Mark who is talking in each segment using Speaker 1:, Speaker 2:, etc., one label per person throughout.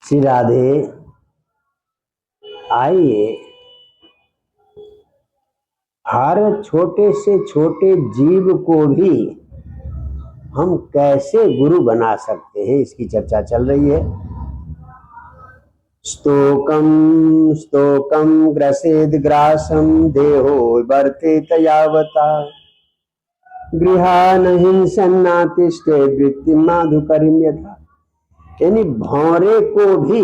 Speaker 1: श्री राधे। आइए हर छोटे से छोटे जीव को भी हम कैसे गुरु बना सकते हैं, इसकी चर्चा चल रही है। स्तोकम स्तोकम ग्रसेद ग्रासम देहो वर्तेत यावता गृहान हिंसन्नातिष्ठे वृत्ति माधुकरिम यथा। यानी भौरे को भी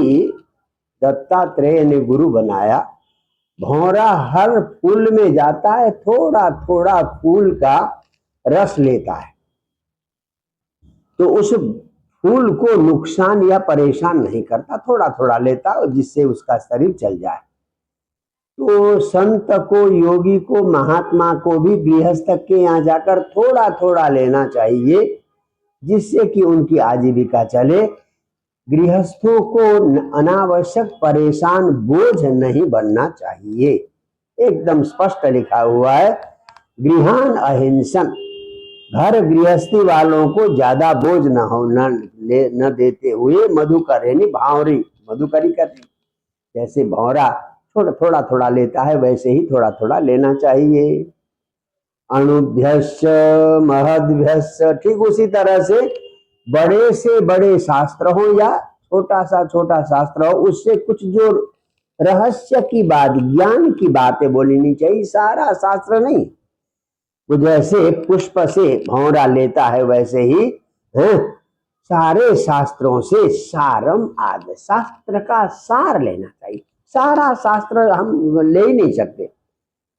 Speaker 1: दत्तात्रेय ने गुरु बनाया। भौरा हर फूल में जाता है, थोड़ा थोड़ा फूल का रस लेता है, तो उस फूल को नुकसान या परेशान नहीं करता, थोड़ा थोड़ा लेता है जिससे उसका शरीर चल जाए। तो संत को, योगी को, महात्मा को भी गृहस्थ के यहाँ जाकर थोड़ा थोड़ा लेना चाहिए, जिससे कि उनकी आजीविका चले। गृहस्थों को अनावश्यक परेशान बोझ नहीं बनना चाहिए। एकदम स्पष्ट लिखा हुआ है, गृहान अहिंसन। घर गृहस्थी वालों को ज्यादा बोझ न देते हुए मधुकर यानी भावरी, मधुकरी करते, जैसे भौरा थोड़ा थोड़ा लेता है वैसे ही थोड़ा थोड़ा लेना चाहिए। अणुभ्यश्च महद्भ्यश्च, ठीक उसी तरह से बड़े से बड़े शास्त्र हो या छोटा शास्त्र हो, उससे कुछ जो रहस्य की बात, ज्ञान की बातें बोलनी चाहिए, सारा शास्त्र नहीं। वो जैसे पुष्प से भौरा लेता है वैसे ही सारे शास्त्रों से सारम आदि, शास्त्र का सार लेना चाहिए। सारा शास्त्र हम ले ही नहीं सकते,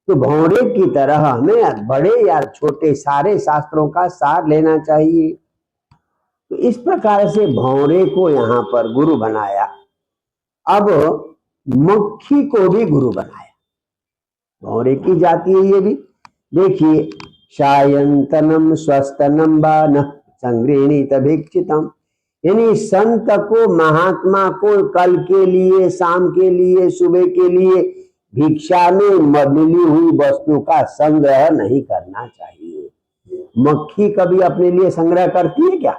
Speaker 1: तो भौरे की तरह हमें बड़े या छोटे सारे शास्त्रों का सार लेना चाहिए। तो इस प्रकार से भौरे को यहाँ पर गुरु बनाया। अब मक्खी को भी गुरु बनाया, भौरे की जाति है ये भी। देखिए, सायंतनम स्वस्तनम बान संगृणीत भिक्षितम, यानी संत को, महात्मा को कल के लिए, शाम के लिए, सुबह के लिए भिक्षा में मिली हुई वस्तु का संग्रह नहीं करना चाहिए। मक्खी कभी अपने लिए संग्रह करती है क्या?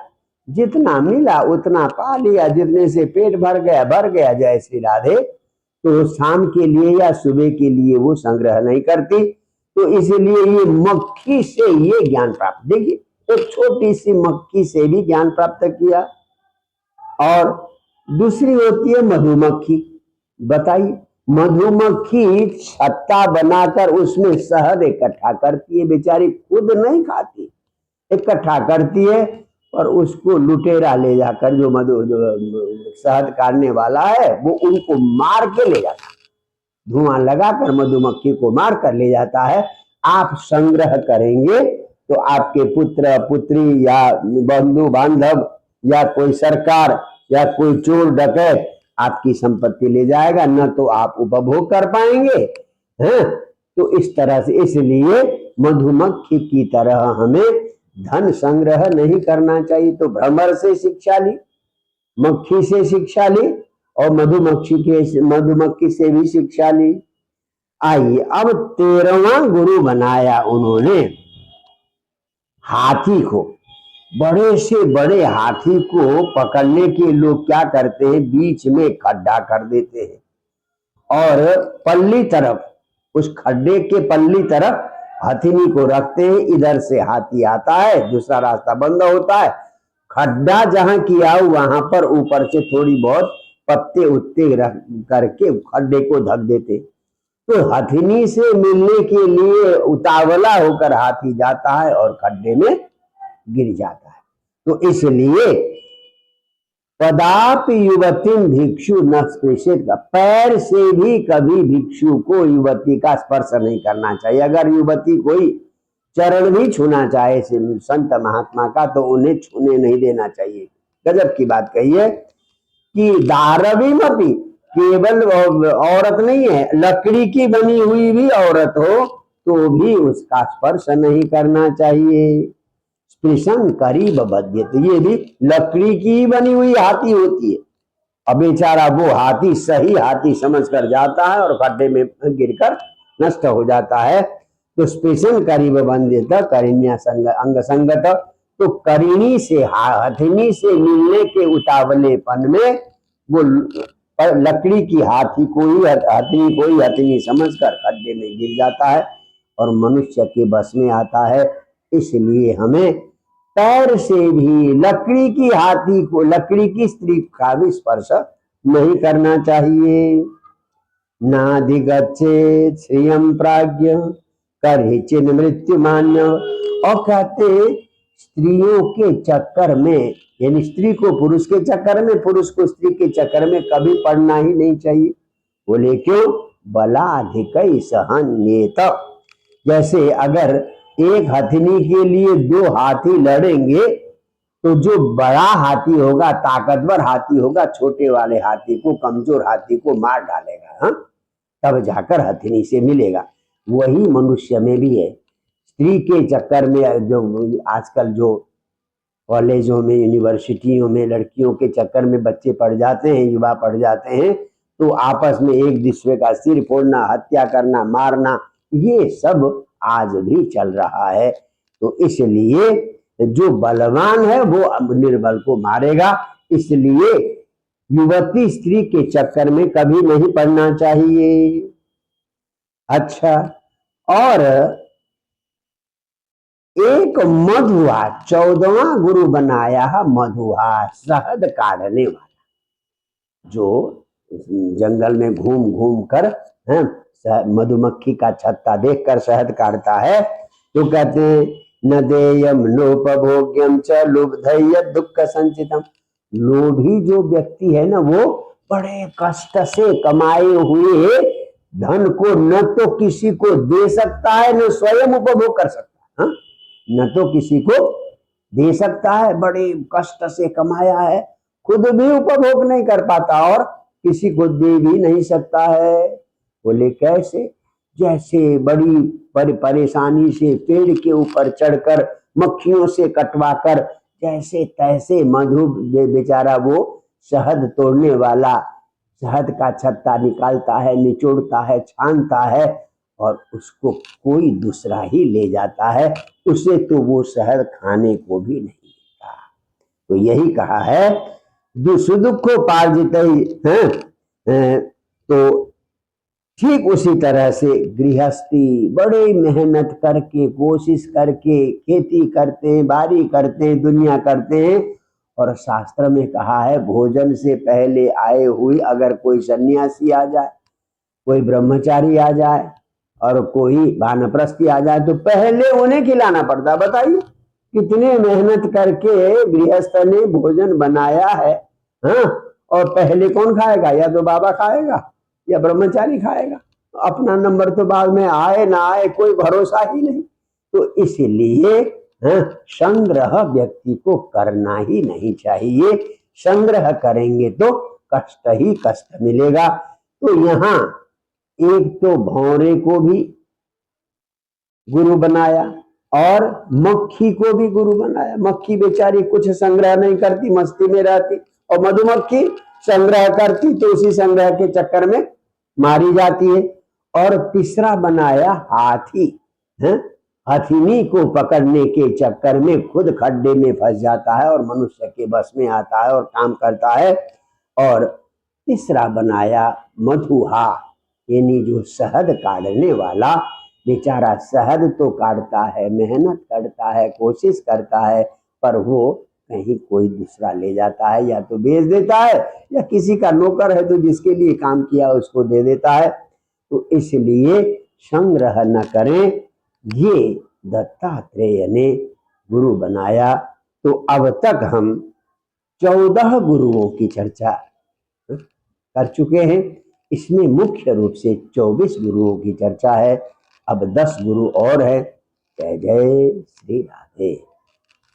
Speaker 1: जितना मिला उतना पा लिया, जितने से पेट भर गया जय श्री राधे। तो शाम के लिए या सुबह के लिए वो संग्रह नहीं करती। तो इसलिए ये मक्खी से ये ज्ञान प्राप्त, देखिए एक छोटी सी मक्खी से भी ज्ञान प्राप्त किया। और दूसरी होती है मधुमक्खी। बताइए, मधुमक्खी छत्ता बनाकर उसमें शहद इकट्ठा करती है, बेचारी खुद नहीं खाती, इकट्ठा करती है और उसको लुटेरा ले जाकर, जो शहद काटने वाला है वो उनको मार के ले जाता है, धुआं लगाकर मधुमक्खी को मार कर ले जाता है। आप संग्रह करेंगे तो आपके पुत्र पुत्री या बंधु बांधव या कोई सरकार या कोई चोर डकैत आपकी संपत्ति ले जाएगा, न तो आप उपभोग कर पाएंगे। हैं? तो इस तरह से, इसलिए मधुमक्खी की तरह हमें धन संग्रह नहीं करना चाहिए। तो भ्रमर से शिक्षा ली, मक्खी से शिक्षा ली और मधुमक्खी से भी शिक्षा ली। आइए अब 13वां गुरु बनाया उन्होंने हाथी को। बड़े से बड़े हाथी को पकड़ने के लोग क्या करते हैं, बीच में खड्डा कर देते हैं और पल्ली तरफ, उस खड्डे के पल्ली तरफ हथिनी को रखते हैं। इधर से हाथी आता है, दूसरा रास्ता बंद होता है, खड्डा जहां किया वहां पर ऊपर से थोड़ी बहुत पत्ते उत्ते रख करके खड्डे को ढक देते। तो हथिनी से मिलने के लिए उतावला होकर हाथी जाता है और खड्डे में गिर जाता है। तो इसलिए पदाप युवती भिक्षु न स्पृशेत, पैर से भी कभी भिक्षु को युवती का स्पर्श नहीं करना चाहिए। अगर युवती कोई चरण भी छूना चाहे संत महात्मा का तो उन्हें छूने नहीं देना चाहिए। गजब की बात कही है कि दारवी मती, केवल औरत नहीं है, लकड़ी की बनी हुई भी औरत हो तो भी उसका स्पर्श नहीं करना चाहिए। स्पृशन करीब बद्यत, ये भी लकड़ी की बनी हुई हाथी होती है। अब बेचारा वो हाथी सही हाथी समझकर जाता है और खड्डे में गिरकर नष्ट हो जाता है। तो स्पृशन करीब बंदित करिण्या अंग संगत, तो करिणी से, हथिनी से मिलने के उतावलेपन में वो पर लकड़ी की हाथी को ही हथनी को ही हथनी समझकर खड्डे में गिर जाता है और मनुष्य के बस में आता है। इसलिए हमें पैर से भी लकड़ी की हाथी को, लकड़ी की स्त्री का भी स्पर्श नहीं करना चाहिए। नाधिगच्छेत् श्रियं प्राज्ञ करहिचिन मृत्यु मान्य। और कहते स्त्रियों के चक्कर में, यानी स्त्री को पुरुष के चक्कर में, पुरुष को स्त्री के चक्कर में कभी पड़ना ही नहीं चाहिए। बोले क्यों? बलाधिक सहन्येत। जैसे अगर एक हथनी के लिए दो हाथी लड़ेंगे तो जो बड़ा हाथी होगा, ताकतवर हाथी होगा, छोटे वाले हाथी को, कमजोर हाथी को मार डालेगा, हाँ, तब जाकर हथनी से मिलेगा। वही मनुष्य में भी है। स्त्री के चक्कर में जो आजकल जो कॉलेजों में, यूनिवर्सिटियों में लड़कियों के चक्कर में बच्चे पड़ जाते हैं, युवा पड़ जाते हैं, तो आपस में एक दूसरे का सिर फोड़ना, हत्या करना, मारना, ये सब आज भी चल रहा है। तो इसलिए जो बलवान है वो निर्बल को मारेगा। इसलिए युवती स्त्री के चक्कर में कभी नहीं पड़ना चाहिए। अच्छा, और एक मधुआ, 14वां गुरु बनाया मधुआ, शहद काटने वाला, जो जंगल में घूम घूम कर मधुमक्खी का छत्ता देखकर शहद काटता है। तो कहते हैं न देयम नोपभोग्यम च लुब्धय दुख संचितम। लोभी जो व्यक्ति है ना, वो बड़े कष्ट से कमाए हुए धन को न तो किसी को दे सकता है, न स्वयं उपभोग कर सकता है, न तो किसी को दे सकता है, बड़े कष्ट से कमाया है, खुद भी उपभोग नहीं कर पाता और किसी को दे भी नहीं सकता है। बोले कैसे? जैसे बड़ी परेशानी से पेड़ के ऊपर चढ़कर मक्खियों से कटवाकर जैसे तैसे मधु बेचारा वो शहद तोड़ने वाला शहद का छत्ता निकालता है, निचोड़ता है, छानता है और उसको कोई दूसरा ही ले जाता है, उसे तो वो शहद खाने को भी नहीं देता। तो यही कहा है सुदुखो पार्जित है। तो ठीक उसी तरह से गृहस्थी बड़ी मेहनत करके, कोशिश करके खेती करते हैं, बारी करते हैं, दुनिया करते हैं। और शास्त्र में कहा है भोजन से पहले आए हुए अगर कोई सन्यासी आ जाए, कोई ब्रह्मचारी आ जाए और कोई वानप्रस्थी आ जाए तो पहले उन्हें खिलाना पड़ता। बताइए कितने मेहनत करके गृहस्थ ने भोजन बनाया है, हाँ, और पहले कौन खाएगा? या तो बाबा खाएगा या ब्रह्मचारी खाएगा। अपना नंबर तो बाद में आए ना आए कोई भरोसा ही नहीं। तो इसलिए संग्रह व्यक्ति को करना ही नहीं चाहिए। संग्रह करेंगे तो कष्ट ही कष्ट मिलेगा। तो यहाँ एक तो भौरे को भी गुरु बनाया और मक्खी को भी गुरु बनाया। मक्खी बेचारी कुछ संग्रह नहीं करती, मस्ती में रहती, और मधुमक्खी संग्रह करती तो उसी संग्रह के चक्कर में मारी जाती है। और तीसरा बनाया हाथी, हथिनी को पकड़ने के चक्कर में खुद खड्डे में फंस जाता है और मनुष्य के बस में आता है और काम करता है। और तीसरा बनाया मधुहा, यानी जो शहद काटने वाला, बेचारा शहद तो काटता है, मेहनत करता है, कोशिश करता है, पर वो कहीं कोई दूसरा ले जाता है, या तो बेच देता है या किसी का नौकर है तो जिसके लिए काम किया उसको दे देता है। तो इसलिए संग्रह न करें। ये दत्तात्रेय ने गुरु बनाया। तो अब तक हम 14 गुरुओं की चर्चा कर चुके हैं। इसमें मुख्य रूप से 24 गुरुओं की चर्चा है। अब 10 गुरु और है। जय जय श्री राधे।